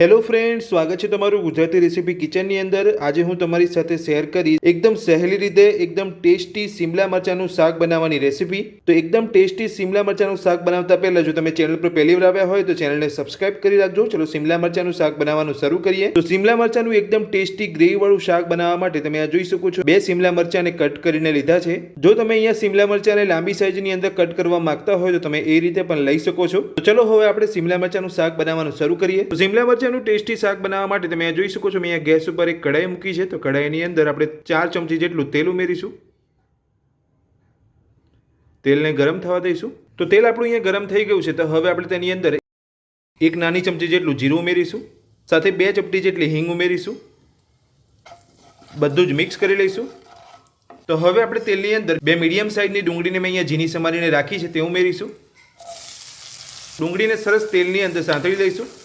Hello friends, સ્વાગત છે તમારું ગુજરાતી રેસીપી કિચનની અંદર। આજે હું તમારી સાથે શેર કરીશ એકદમ સહેલી રીતે એકદમ ટેસ્ટી શિમલા મરચાંનું શાક બનાવવાની રેસીપી। તો એકદમ ટેસ્ટી શિમલા મરચાંનું શાક બનાવતા પહેલા જો તમે ચેનલ પર પહેલી વાર આવ્યા હોય તો ચેનલને સબસ્ક્રાઇબ કરી રાખજો। ચલો શિમલા મરચાંનું શાક બનાવવાનું શરૂ કરીએ। તો શિમલા મરચાંનું એકદમ ટેસ્ટી ગ્રેવીવાળું શાક બનાવવા માટે તમે આ જોઈ શકો છો, 2 શિમલા મરચાંને કટ કરીને લીધા છે। જો તમે અહીંયા શિમલા મરચાંને લાંબી સાઈઝની અંદર કટ કરવા માંગતા હોય તો તમે એ રીતે પણ લઈ શકો છો। તો ચલો હવે આપણે શિમલા મરચાંનું શાક બનાવવાનું શરૂ કરીએ। તો શિમલા મરચાં ટેસ્ટી શાક બનાવવા માટે તમે આ જોઈ શકો છો, મેં અહીંયા ગેસ ઉપર એક કઢાઈ મૂકી છે। તો કઢાઈની અંદર આપણે 4 ચમચી જેટલું તેલ ઉમેરીશું। તેલને ગરમ થવા દઈશું। તો તેલ આપણું અહીંયા ગરમ થઈ ગયું છે। તો હવે આપણે તેની અંદર એક નાની ચમચી જેટલું જીરું ઉમેરીશું, સાથે 2 ચપટી જેટલી હિંગ ઉમેરીશું। બધું જ મિક્સ કરી લઈશું। તો હવે આપણે તેલની અંદર 2 મીડિયમ સાઇઝની ડુંગળીને મેં અહીંયા ઝીણી સમારીને રાખી છે તે ઉમેરીશું। ડુંગળીને સરસ તેલની અંદર સાંતળી લઈશું।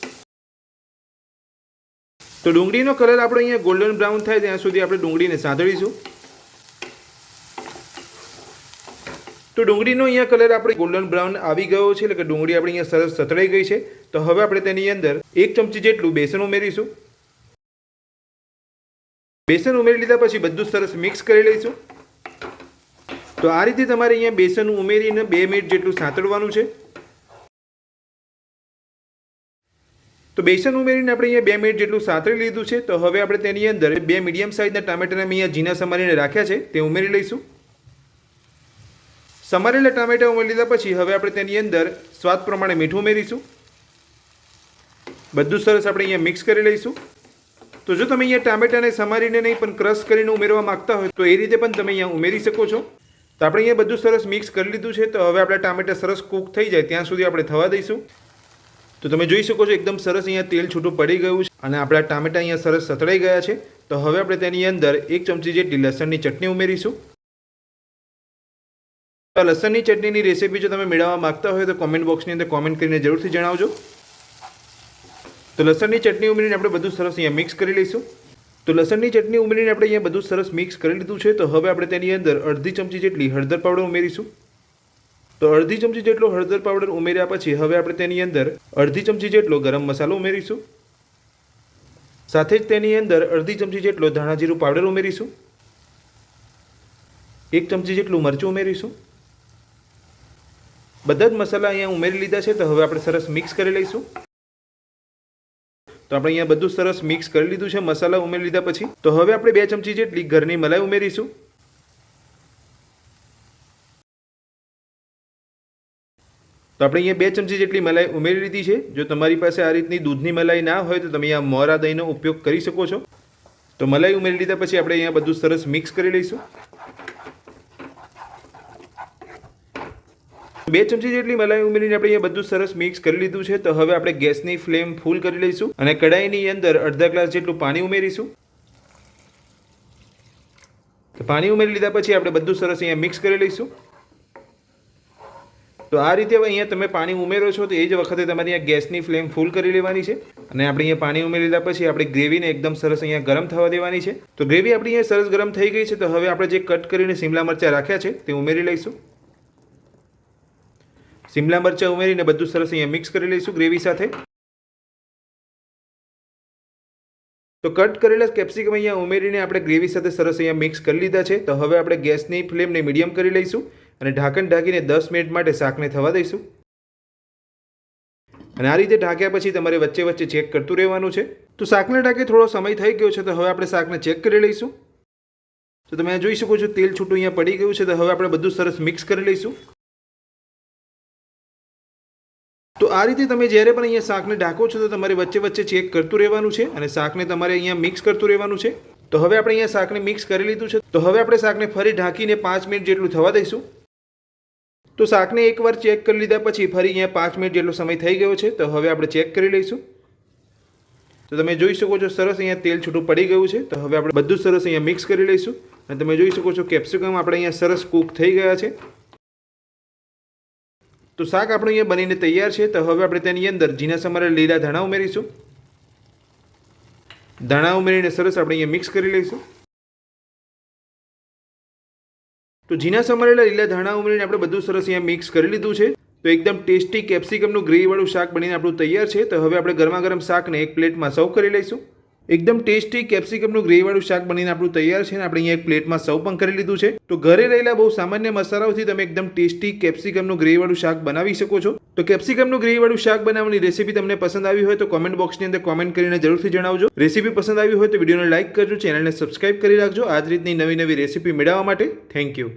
તો ડુંગળીનો કલર આપણે અહીંયા ગોલ્ડન બ્રાઉન થાય ત્યાં સુધી આપણે ડુંગળીને સાંતળીશું। તો ડુંગળીનો અહીંયા કલર આપણે ગોલ્ડન બ્રાઉન આવી ગયો છે, એટલે કે ડુંગળી આપણી અહીંયા સરસ સતળાઈ ગઈ છે। તો હવે આપણે તેની અંદર 1 ચમચી જેટલું બેસન ઉમેરીશું। બેસન ઉમેરી લીધા પછી બધું સરસ મિક્સ કરી લઈશું। તો આ રીતે તમારે અહીંયા બેસન ઉમેરીને 2 મિનિટ જેટલું સાંતળવાનું છે। તો બેસન ઉમેરીને આપણે અહીંયા 2 મિનિટ જેટલું સાંતળી લીધું છે। તો હવે આપણે તેની અંદર 2 મીડિયમ સાઇઝના ટામેટાને અહીંયા ઝીણા સમારીને રાખ્યા છે તે ઉમેરી લઈશું। સમારેલા ટામેટા ઉમેરી લીધા પછી હવે આપણે તેની અંદર સ્વાદ પ્રમાણે મીઠું ઉમેરીશું। બધું સરસ આપણે અહીંયા મિક્સ કરી લઈશું। તો જો તમે અહીંયા ટામેટાને સમારીને નહીં પણ ક્રશ કરીને ઉમેરવા માંગતા હોય તો એ રીતે પણ તમે અહીંયા ઉમેરી શકો છો। તો આપણે અહીંયા બધું સરસ મિક્સ કરી લીધું છે। તો હવે આપણા ટામેટા સરસ કૂક થઈ જાય ત્યાં સુધી આપણે થવા દઈશું। તો તમે જોઈ શકો છો એકદમ સરસ અહીંયા તેલ છૂટું પડી ગયું છે અને આપણા ટામેટા અહીંયા સરસ સતળાઈ ગયા છે। તો હવે આપણે તેની અંદર 1 ચમચી જેટલી લસણની ચટણી ઉમેરીશું। તો લસણની ચટણીની રેસીપી જો તમે મેળવવા માંગતા હોય તો કોમેન્ટ બોક્સની અંદર કોમેન્ટ કરીને જરૂરથી જણાવજો। તો લસણની ચટણી ઉમેરીને આપણે બધું સરસ અહીંયા મિક્સ કરી લઈશું। તો લસણની ચટણી ઉમેરીને આપણે અહીંયા બધું સરસ મિક્સ કરી લીધું છે। તો હવે આપણે તેની અંદર અડધી ચમચી જેટલી હળદર પાવડર ઉમેરીશું। તો અડધી ચમચી જેટલો હળદર પાવડર ઉમેર્યા પછી હવે આપણે તેની અંદર અડધી ચમચી જેટલો ગરમ મસાલો ઉમેરીશું। સાથે જ તેની અંદર અડધી ચમચી જેટલો ધાણા જીરું પાવડર ઉમેરીશું। 1 ચમચી જેટલું મરચું ઉમેરીશું। બધા જ મસાલા અહીંયા ઉમેરી લીધા છે। તો હવે આપણે સરસ મિક્સ કરી લઈશું। તો આપણે અહીંયા બધું સરસ મિક્સ કરી લીધું છે મસાલા ઉમેરી લીધા પછી। તો હવે આપણે 2 ચમચી જેટલી ઘરની મલાઈ ઉમેરીશું। તો આપણે અહીંયા 2 ચમચી જેટલી મલાઈ ઉમેરી લીધી છે। જો તમારી પાસે આ રીતની દૂધની મલાઈ ના હોય તો તમે અહીંયા મોરા દહીંનો ઉપયોગ કરી શકો છો। તો મલાઈ ઉમેરી લીધા પછી આપણે અહીંયા બધું સરસ મિક્સ કરી લઈશું। 2 ચમચી જેટલી મલાઈ ઉમેરીને આપણે અહીંયા બધું સરસ મિક્સ કરી લીધું છે। તો હવે આપણે ગેસની ફ્લેમ ફૂલ કરી લઈશું અને કઢાઈની અંદર અડધા ગ્લાસ જેટલું પાણી ઉમેરીશું। તો પાણી ઉમેરી લીધા પછી આપણે બધું સરસ અહીંયા મિક્સ કરી લઈશું। તો આ રીતે અહીંયા તમે પાણી ઉમેરો છો તો એ જ વખતે તમારે અહીંયા ગેસની ફ્લેમ ફૂલ કરી લેવાની છે અને આપણે અહીંયા પાણી ઉમેરી લીધા પછી આપણે ગ્રેવીને એકદમ સરસ અહીંયા ગરમ થવા દેવાની છે। તો ગ્રેવી આપણી અહીંયા સરસ ગરમ થઈ ગઈ છે। તો હવે આપણે જે કટ કરીને શિમલા મરચાં રાખ્યા છે તે ઉમેરી લઈશું। શિમલા મરચાં ઉમેરીને બધું સરસ અહીંયા મિક્સ કરી લઈશું ગ્રેવી સાથે। તો કટ કરેલા કેપ્સિકમ અહીંયા ઉમેરીને આપણે ગ્રેવી સાથે સરસ અહીંયા મિક્સ કરી લીધા છે। તો હવે આપણે ગેસની ફ્લેમને મીડિયમ કરી લઈશું અને ઢાંકણ ઢાંકીને 10 મિનિટ માટે શાકને થવા દઈશું। અને આ રીતે ઢાંક્યા પછી તમારે વચ્ચે વચ્ચે ચેક કરતું રહેવાનું છે। તો શાકને ઢાંકે થોડો સમય થઈ ગયો છે। તો હવે આપણે શાકને ચેક કરી લઈશું। તો તમે જોઈ શકો છો તેલ છૂટું અહીંયા પડી ગયું છે। તો હવે આપણે બધું સરસ મિક્સ કરી લઈશું। તો આ રીતે તમે જ્યારે પણ અહીંયા શાકને ઢાંકો છો તો તમારે વચ્ચે વચ્ચે ચેક કરતું રહેવાનું છે અને શાકને તમારે અહીંયા મિક્સ કરતું રહેવાનું છે। તો હવે આપણે અહીંયા શાકને મિક્સ કરી લીધું છે। તો હવે આપણે શાકને ફરી ઢાંકીને 5 મિનિટ જેટલું થવા દઈશું। તો શાકને એકવાર ચેક કરી લીધા પછી ફરી અહીંયા 5 મિનિટ જેટલો સમય થઈ ગયો છે। તો હવે આપણે ચેક કરી લઈશું। તો તમે જોઈ શકો છો સરસ અહીંયા તેલ છૂટું પડી ગયું છે। તો હવે આપણે બધું સરસ અહીંયા મિક્સ કરી લઈશું અને તમે જોઈ શકો છો કેપ્સિકમ આપણે અહીંયા સરસ કૂક થઈ ગયા છે। તો શાક આપણું અહીંયા બનીને તૈયાર છે। તો હવે આપણે તેની અંદર ઝીણા સમારેલા લીલા ધાણા ઉમેરીશું। ધાણા ઉમેરીને સરસ આપણે અહીંયા મિક્સ કરી લઈશું। તો ઝીણા સમારેલા લીલા ધાણા ઉમેરીને આપણે બધું સરસ અહીંયા મિક્સ કરી લીધું છે। તો એકદમ ટેસ્ટી કેપ્સિકમનું ગ્રેવીવાળું શાક બનીને આપણું તૈયાર છે. તો હવે આપણે ગરમા ગરમ શાકને એક પ્લેટમાં સર્વ કરી લઈશું. એકદમ ટેસ્ટી કેપ્સિકમનું ગ્રેવીવાળું શાક બનીને આપણું તૈયાર છે અને આપણે અહીંયા એક પ્લેટમાં સર્વ પણ કરી લીધું છે. તો ઘરે રહેલા બહુ સામાન્ય મસાલાઓથી તમે એકદમ ટેસ્ટી કેપ્સિકમનું ગ્રેવીવાળું શાક બનાવી શકો છો. તો કેપ્સિકમનું ગ્રેવીવાળું શાક બનાવવાની રેસીપી તમને પસંદ આવી હોય તો કોમેન્ટ બોક્સની અંદર કોમેન્ટ કરીને જરૂરથી જણાવજો. રેસીપી પસંદ આવી હોય તો વિડીયોને લાઇક કરજો, ચેનલને સબસ્ક્રાઇબ કરી રાખજો આ જ રીતની નવી નવી રેસીપી મેળવવા માટે. Thank you.